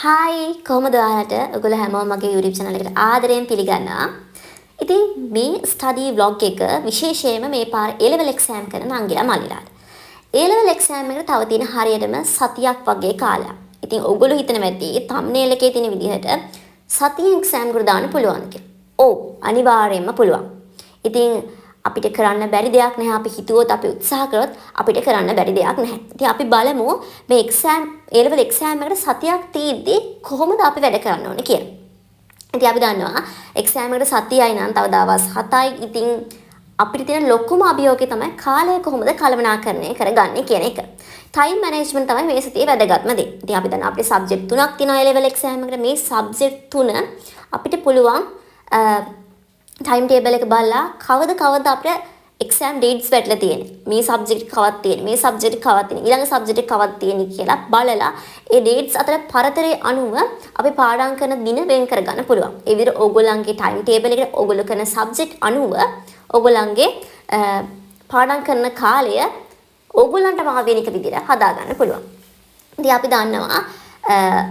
Hi කොහොමද ඔයාලට? ඔයගොල්ලෝ හැමෝම මගේ YouTube channel එකට ආදරයෙන් පිළිගන්නවා. ඉතින් මේ study vlog එක විශේෂයෙන්ම මේ පාර A-level exam කරන නංගිලා මල්ලිලාට. A-level exam එකට තව තියෙන හරියටම සතියක් වගේ කාලයක්. ඉතින් ඔයගොල්ලෝ හිතන මැද්දේ thumbnail එකේ තියෙන විදිහට සතියෙන් exam එකට දාන්න පුළුවන්ද කියලා. ඔව් අනිවාර්යයෙන්ම පුළුවන්. ඉතින් අපිට කරන්න බැරි දෙයක් නැහැ. අපි හිතුවොත් අපි උත්සාහ කරොත් අපිට කරන්න බැරි දෙයක් නැහැ. ඉතින් අපි බලමු මේ exam A-level exam එකට සතියක් තියෙද්දි කොහොමද අපි වැඩ කරන්න ඕනේ කියලා. ඉතින් අපි දන්නවා exam එකට සතියයි නම් තව දවස් 7යි. ඉතින් අපිට තියෙන ලොකුම අභියෝගය තමයි කාලය කොහොමද කළමනාකරණය කරගන්නේ කියන එක. time management තමයි මේ සතියේ වැදගත්ම දේ. ඉතින් අපි දන්නවා අපේ subject 3ක් තියෙනවා A-level exam එකට. මේ subject 3 අපිට පුළුවන් time table එක බලලා කවද අපේ exam dates වැටලා තියෙන්නේ. මේ subject කවද තියෙන්නේ. මේ subject කවද තියෙන්නේ. ඊළඟ subject කවද තියෙන්නේ කියලා බලලා ඒ dates අතර පරතරය අනුව අපි පාඩම් කරන දින වෙන් කරගන්න පුළුවන්. ඒ විදිහට ඕගොල්ලන්ගේ time table එකට ඕගොල්ලෝ කරන subject අනුව ඕගොල්ලන්ගේ පාඩම් කරන කාලය ඕගොල්ලන්ට ආවේනික විදිහට හදාගන්න පුළුවන්. ඉතින් අපි දන්නවා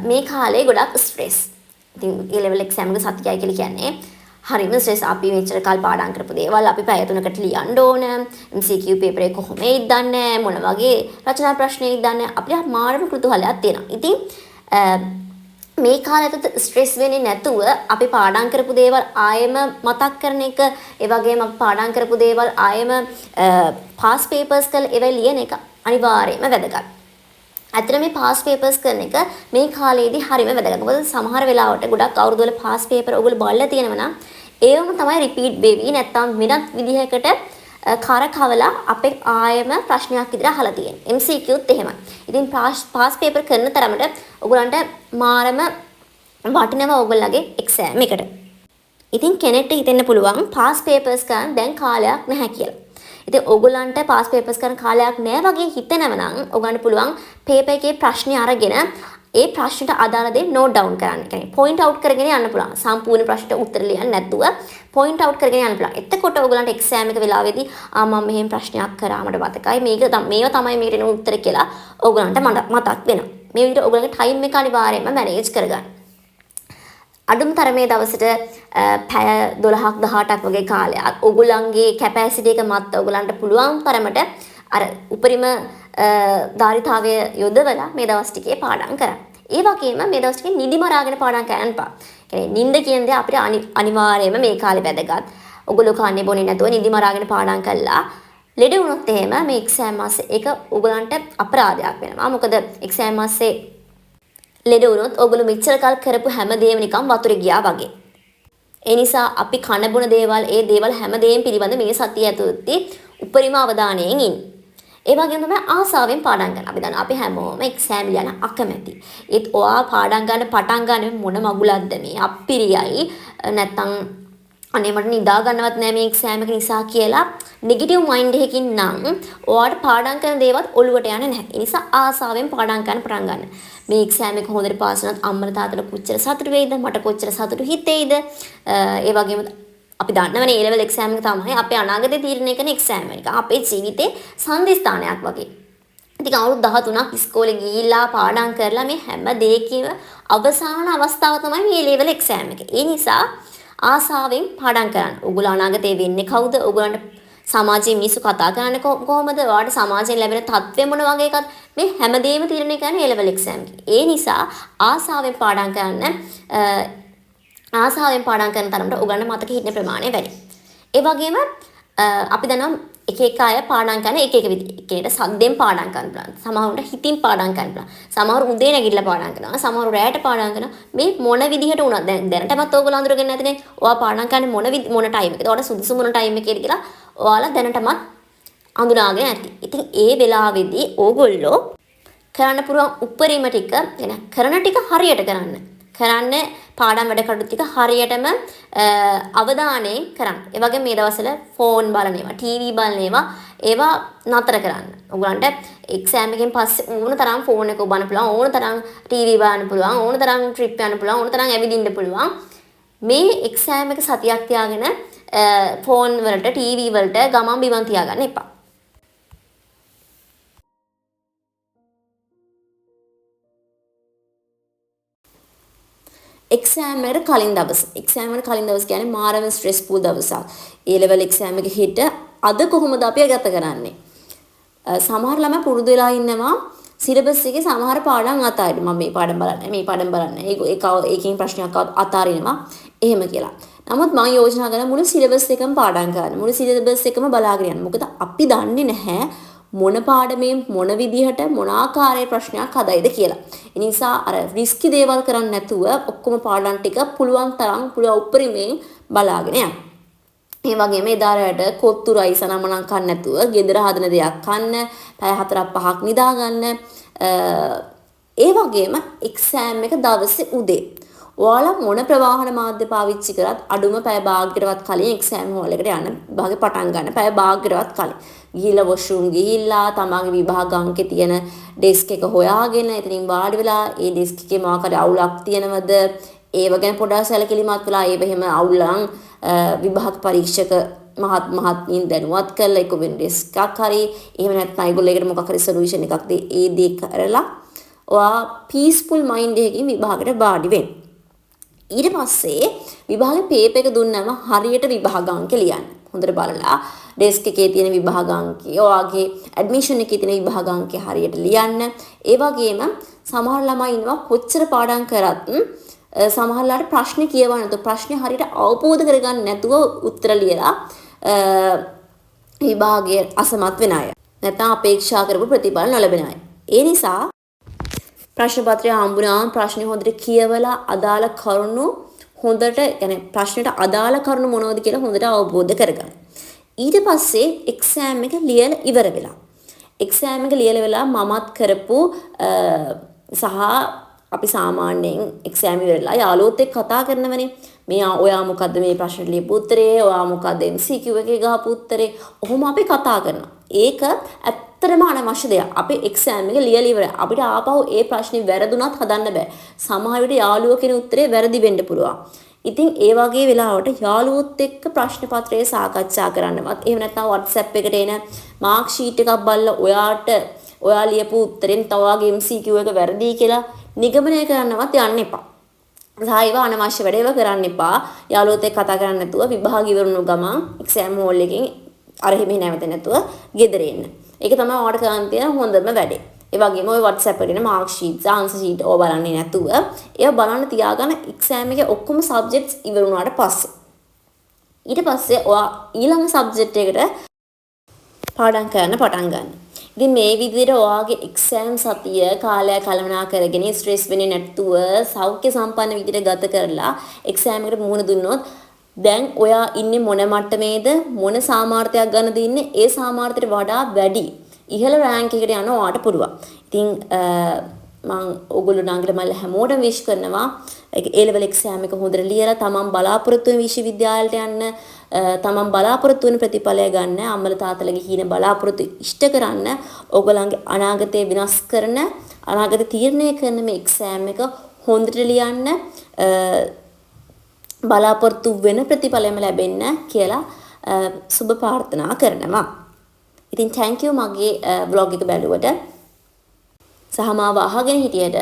මේ කාලේ ගොඩක් stress. ඉතින් A-level exam එක සතියයි කියලා කියන්නේ හරිම ස්ට්‍රෙස්. අපි මෙච්චර කල් පාඩම් කරපු දේවල් අපි පැය 3කට ලියන්න ඕන. MCQ පේපර් එක කොහොමද දන්නේ මොන වගේ රචනා ප්‍රශ්නයක් දන්නේ අපිට මානව කුතුහලයක් තියෙනවා. ඉතින් මේ කාලෙට ස්ට්‍රෙස් වෙන්නේ නැතුව අපි පාඩම් කරපු දේවල් ආයෙම මතක් කරන එක, ඒ වගේම අපි පාඩම් කරපු දේවල් ආයෙම පාස් පේපර්ස් කරලා ඒවා ලියන එක අනිවාර්යයෙන්ම වැදගත්. ඇත්තට මේ පාස් පේපර්ස් කරන එක මේ කාලේදී හරිම වැදගත්. මොකද සමහර වෙලාවට ගොඩක් අවුරුදු වල පාස් පේපර් ඔයගොල්ලෝ බලලා තියෙනවා නම් ඒවම තමයි රිපීට් වෙවි නැත්තම් වෙනත් විදිහකට කරකවලා අපේ ආයෙම ප්‍රශ්නයක් විතර අහලා තියෙන්නේ. MCQත් එහෙමයි. ඉතින් පාස් පේපර් කරන තරමට ඔයගොල්ලන්ට මාරම වටිනවා ඔයගොල්ලන්ගේ එක්සෑම් එකට. ඉතින් කෙනෙක්ට හිතෙන්න පුළුවන් පාස් පේපර්ස් කරන් දැන් කාලයක් නැහැ කියලා. ඉතින් ඕගොල්ලන්ට පාස් පේපර්ස් කරන කාලයක් නැහැ වගේ හිතෙනව නම් ඔයගොල්ලන්ට පුළුවන් පේපර් එකේ ප්‍රශ්නේ අරගෙන ඒ ප්‍රශ්නට අදාළ දේ නෝට් ඩවුන් කරන්න. ඒ කියන්නේ පොයින්ට් අවුට් කරගෙන යන්න පුළුවන්. සම්පූර්ණ ප්‍රශ්නට උත්තර ලියන්න නැතුව පොයින්ට් අවුට් කරගෙන යන්න පුළුවන්. එතකොට ඔයගොල්ලන්ට එක්සෑම් එක වෙලාවේදී මම මෙහෙම ප්‍රශ්නයක් කරා මට මතකයි. මේවා තමයි මේකට එන උත්තර කියලා ඔයගොල්ලන්ට මතක් වෙනවා. මේ විදිහට ඔයගොල්ලන්ගේ ටයිම් එක අනිවාර්යයෙන්ම මැනේජ් කරගන්න. අඩුම තරමේ දවසට පැය 12ක් 18ක් වගේ කාලයක් ඔයගොල්ලන්ගේ කැපැසිටි එක මත ඔයගොල්ලන්ට පුළුවන් තරමට අර උපරිම ධාරිතාවය යොදවලා මේ දවස් ටිකේ පාඩම් කරන්න. ඒ වගේම මේ දවස් ටිකේ නිදි මරාගෙන පාඩම් කරන්න එපා. නිින්ද කියන දේ අපිට අනිවාර්යයෙන්ම මේ කාලේ වැදගත්. ඔයගොල්ලෝ කන්නේ බොන්නේ නැතුව නිදි මරාගෙන පාඩම් කළා ලෙඩ වුණොත් එහෙම මේ එක්සෑම් මාසේ ඒක ඔයගොල්ලන්ට අපරාධයක් වෙනවා. මොකද එක්සෑම් මාසේ ලෙඩ වුණොත් ඔයගොල්ලෝ මෙච්චර කල් කරපු හැමදේම නිකන් වතුරේ ගියා වගේ. ඒ නිසා අපි කන බොන දේවල් ඒ දේවල් හැමදේම පිළිබඳ මේ සතිය ඇතුළතදී උපරිම අවධානයෙන් ඉන්න. ඒ වගේම තමයි ආසාවෙන් පාඩම් ගන්න. අපි දන්නවා අපි හැමෝම එක්සෑම් ලියන අකමැති. ඒත් ඔයා පාඩම් ගන්න පටන් ගන්න මොන මගුලක්ද මේ අප්පිරියයි නැත්තම් අනේ මට නිදා ගන්නවත් නෑ මේ එක්සෑම් එක නිසා කියලා නෙගටිව් මයින්ඩ් එකකින් නම් ඔයාට පාඩම් කරන දේවත් ඔලුවට යන්නේ නැහැ. ඒ නිසා ආසාවෙන් පාඩම් ගන්න පටන් ගන්න. මේ එක්සෑම් එක හොඳට පාස් වුණත් අම්මලා තාත්තලා කොච්චර සතුටු වෙයිද? මට කොච්චර සතුටු හිතෙයිද? ඒ වගේම අපි දන්නවනේ A level exam එක තමයි අපේ අනාගතය තීරණය කරන exam එක. අපේ ජීවිතේ සංදිස්ථානයක් වගේ. ඉතින් අවුරුදු 13ක් ඉස්කෝලේ ගිහිල්ලා පාඩම් කරලා මේ හැම දෙයකම අවසාන අවස්ථාව තමයි මේ A level exam එක. ඒ නිසා ආසාවෙන් පාඩම් කරන්න. ඔයගොල්ලෝ අනාගතේ වෙන්නේ කවුද? ඔයගොල්ලන්ට සමාජයේ මිනිස්සු කතා කරන්නේ කොහොමද? ඔයාලට සමාජයෙන් ලැබෙන තත්ත්වය මොන වගේ එකක්ද? මේ හැමදේම තීරණය කරන්නේ A level exam එකේ. ඒ නිසා ආසාවෙන් පාඩම් කරන්න ආසාවෙන් පාඩම් කරන තරමට ඔයගොල්ලන්ට මතක හිටින ප්‍රමාණය වැඩි. ඒ වගේම අපි දන්නවා එක එක අය පාඩම් කරන එක එක විදිහට. කෙනෙක්ට සද්දෙන් පාඩම් කරන්න පුළුවන්. සමහරවිට හිතින් පාඩම් කරන්න පුළුවන්. සමහර උදේ නැගිටලා පාඩම් කරනවා. සමහර රැයට පාඩම් කරනවා. මේ මොන විදිහට වුණත් දැනටමත් ඔයගොල්ලෝ අඳුරගෙන නැතිනේ. ඔයා පාඩම් කරන්නේ මොන ටයිම් එකේද? ඔයාලට සුදුසු මොන ටයිම් එකේද කියලා ඔයාලා දැනටමත් අඳුනාගෙන ඇති. ඉතින් ඒ වෙලාවේදී ඕගොල්ලෝ කරන්න පුළුවන් උපරිම ටික කරන ටික හරියට කරන්න. කරන්න පාඩම් වැඩ කටයුතු ටික හරියටම අවධානයෙන් කරන්න. ඒ වගේම මේ දවස්වල ෆෝන් බලන ඒවා, ටීවී බලන ඒවා නතර කරන්න. ඔයගලන්ට එක්සෑම් එකෙන් පස්සේ ඕන තරම් ෆෝන් එක ඔබන්න පුළුවන්, ඕන තරම් ටීවී බලන්න පුළුවන්, ඕන තරම් ට්‍රිප් යන්න පුළුවන්, ඕන තරම් ඇවිදින්න පුළුවන්. මේ එක්සෑම් එක සතියක් තියාගෙන ෆෝන් වලට, ටීවී වලට ගමන් බිමන් තියාගන්න එපා. එක්සෑම් එකට කලින් දවස. එක්සෑම් එකට කලින් දවස කියන්නේ මාරම ස්ට්‍රෙස්ෆුල් දවසක්. A level එක්සෑම් එක හිට අද කොහොමද අපි ගත කරන්නේ? සමහර ළමයි පුරුදු වෙලා ඉන්නවා සිලබස් එකේ සමහර පාඩම් අතාරින්න. මම මේ පාඩම් බලන්නේ, මේ පාඩම් බලන්නේ. ඒකෙන් ප්‍රශ්නයක් අතාරිනවා. එහෙම කියලා. නමුත් මම යෝජනා කරන මුළු සිලබස් එකම පාඩම් කරන්න. මුළු සිලබස් එකම බලාගෙන යන්න. මොකද අපි දන්නේ නැහැ මොන පාඩමේ මොන විදිහට මොන ආකාරයේ ප්‍රශ්නයක් හදයිද කියලා. ඒ නිසා අර රිස්කි දේවල් කරන්නේ නැතුව ඔක්කොම පාඩම් ටික පුළුවන් තරම් පුළුවන් උපරිමයෙන් බලාගෙන යන්න. ඒ වගේම එදාරයට කොත්තු රයිස නමනම් කන්න නැතුව ගෙදර හදන දෙයක් කන්න, පැය 4-5ක් නිදා ගන්න. ඒ වගේම එක්සෑම් එක දවසේ උදේ ඔයාලා මොන ප්‍රවාහන මාධ්‍ය පාවිච්චි කරත් අඩුම පැය භාගයකටවත් කලින් එක්සෑම් හෝල් එකට යන්න භාගේ පටන් ගන්න පැය භාගයකටවත් කලින් ගිහිල්ලා වොෂ්රූම් ගිහිල්ලා තමන්ගේ විභාග අංකේ තියෙන ඩෙස්ක් එක හොයාගෙන එතනින් වාඩි වෙලා ඒ ඩෙස්ක් එකේ මොකක්ද අවුලක් තියෙනවද ඒව ගැන පොඩ්ඩක් සැලකිලිමත් වෙලා ඒව එහෙම අවුලන් විභාග පරීක්ෂක මහත්මීන් දැනුවත් කරලා ඒක වෙන ඩෙස්ක් එකක් හරි එහෙම නැත්නම් ඒගොල්ලෝ ඒකට මොකක් හරි සොලියුෂන් එකක් දෙයි ඒ දේ කරලා ඔයා පීස්ෆුල් මයින්ඩ් එකකින් විභාගයට වාඩි වෙන්න. ඊට පස්සේ විභාගේ පේපර් එක දුන්නම හරියට විභාග අංක ලියන්න. හොඳට බලලා ඩෙස්ක් එකේ තියෙන විභාග අංකය, ඔයාගේ ඇඩ්මිෂන් එකේ තියෙන විභාග අංකය හරියට ලියන්න. ඒ වගේම සමහර ළමයි ඉන්නවා කොච්චර පාඩම් කරත් සමහරලාට ප්‍රශ්න කියවන්න නැතුව ප්‍රශ්නේ හරියට අවබෝධ කරගන්න නැතුව උත්තර ලියලා විභාගයේ අසමත් වෙන අය. නැත්නම් අපේක්ෂා කරපු ප්‍රතිඵල නොලැබෙන අය. ඒ නිසා ප්‍රශ්න පත්‍රය හම්බුනාම ප්‍රශ්නේ හොඳට කියවලා අදාළ කරුණු හොඳට يعني ප්‍රශ්නෙට අදාළ කරුණු මොනවද කියලා හොඳට අවබෝධ කරගන්න. ඊට පස්සේ එක්සෑම් එක ලියලා ඉවර වෙලා. එක්සෑම් එක ලියලා වෙලා මමත් කරපු සහ අපි සාමාන්‍යයෙන් එක්සෑම් ඉවරලා යාළුවොත් එක්ක කතා කරනවනේ. ඔයා මොකද්ද මේ ප්‍රශ්නෙට ලියපු උත්තරේ? ඔයා මොකද්ද MCQ එකේ ගහපු උත්තරේ? ඔහොම අපි කතා කරනවා. ඒක ඇත්තටම අනවශ්‍ය දෙයක්. අපි එක්සෑම් එක ලියලා ඉවරයි. අපිට ආපහු ඒ ප්‍රශ්නේ වැරදුනත් හදන්න බෑ. සමහර විට යාළුවෝ කියන උත්තරේ වැරදි වෙන්න පුළුවන්. ඉතින් ඒ වගේ වෙලාවට යාළුවොත් එක්ක ප්‍රශ්න පත්‍රය සාකච්ඡා කරන්නවත් එහෙම නැත්නම් WhatsApp එකට එන මාක් ෂීට් එකක් බලලා ඔයා ලියපු උත්තරෙන් තව වගේ MCQ එක වැරදි කියලා නිගමනය කරන්නවත් යන්න එපා. සායව අනවශ්‍ය වැඩේව කරන්න එපා. යාළුවොත් එක්ක කතා කරන්නේ නැතුව විභාග ඉවරුණු ගමන් එක්සෑම් හෝල් එකෙන් අර හිමේ නැවත නැතුව ගෙදර එන්න. ඒක තමයි ඔයාලට කරන්න තියෙන හොඳම වැඩේ. ඒ වගේම ඔය WhatsApp එකේ න මාක් ෂීට්ස් ආන්සර් ෂීට් ඕවා බලන්නේ නැතුව ඒවා බලන්න තියාගන්න එක්සෑම් එකේ ඔක්කොම සබ්ජෙක්ට්ස් ඉවර වුණාට පස්සේ. ඊට පස්සේ ඔයා ඊළඟ සබ්ජෙක්ට් එකට පාඩම් කරන්න පටන් ගන්න. ඉතින් මේ විදිහට ඔයාගේ එක්සෑම් සතිය කාලය කළමනා කරගෙන ස්ට්‍රෙස් වෙන්නේ නැතුව සෞඛ්‍ය සම්පන්න විදිහට ගත කරලා එක්සෑම් එකට මුහුණ දුන්නොත් දැන් ඔයා ඉන්නේ මොන මට්ටමේද මොන සාමාර්ථයක් ගන්නද ඉන්නේ ඒ සාමාර්ථයට වඩා වැඩි ඉහළ රෑන්ක් එකකට යන්න ඔයාට පුළුවන්. ඉතින් මම ඔයගොල්ලෝ නාගල මල්ල හැමෝටම විශ් කරනවා A level exam එක හොඳට ලියලා තමන් බලාපොරොත්තු වෙන විශ්වවිද්‍යාලයට යන්න තමන් බලාපොරොත්තු වෙන ප්‍රතිඵලය ගන්න අම්මල තාත්තලගේ හීන බලාපොරොත්තු ඉෂ්ට කරන්න ඔයගොල්ලන්ගේ අනාගතය විනාශ කරන අනාගත තීරණය කරන මේ exam එක හොඳට ලියන්න බලාපොරොත්තු වෙන ප්‍රතිඵලයම ලැබෙන්න කියලා සුබ ප්‍රාර්ථනා කරනවා. ඉතින් thank you මගේ vlog එක බැලුවට සහ මාව අහගෙන හිටියට.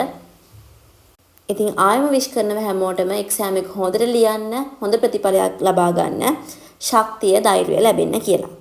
ඉතින් ආයෙම විශ් කරනවා හැමෝටම එක්සෑම් එක හොඳට ලියන්න හොඳ ප්‍රතිඵලයක් ලබා ගන්න ශක්තිය ධෛර්යය ලැබෙන්න කියලා.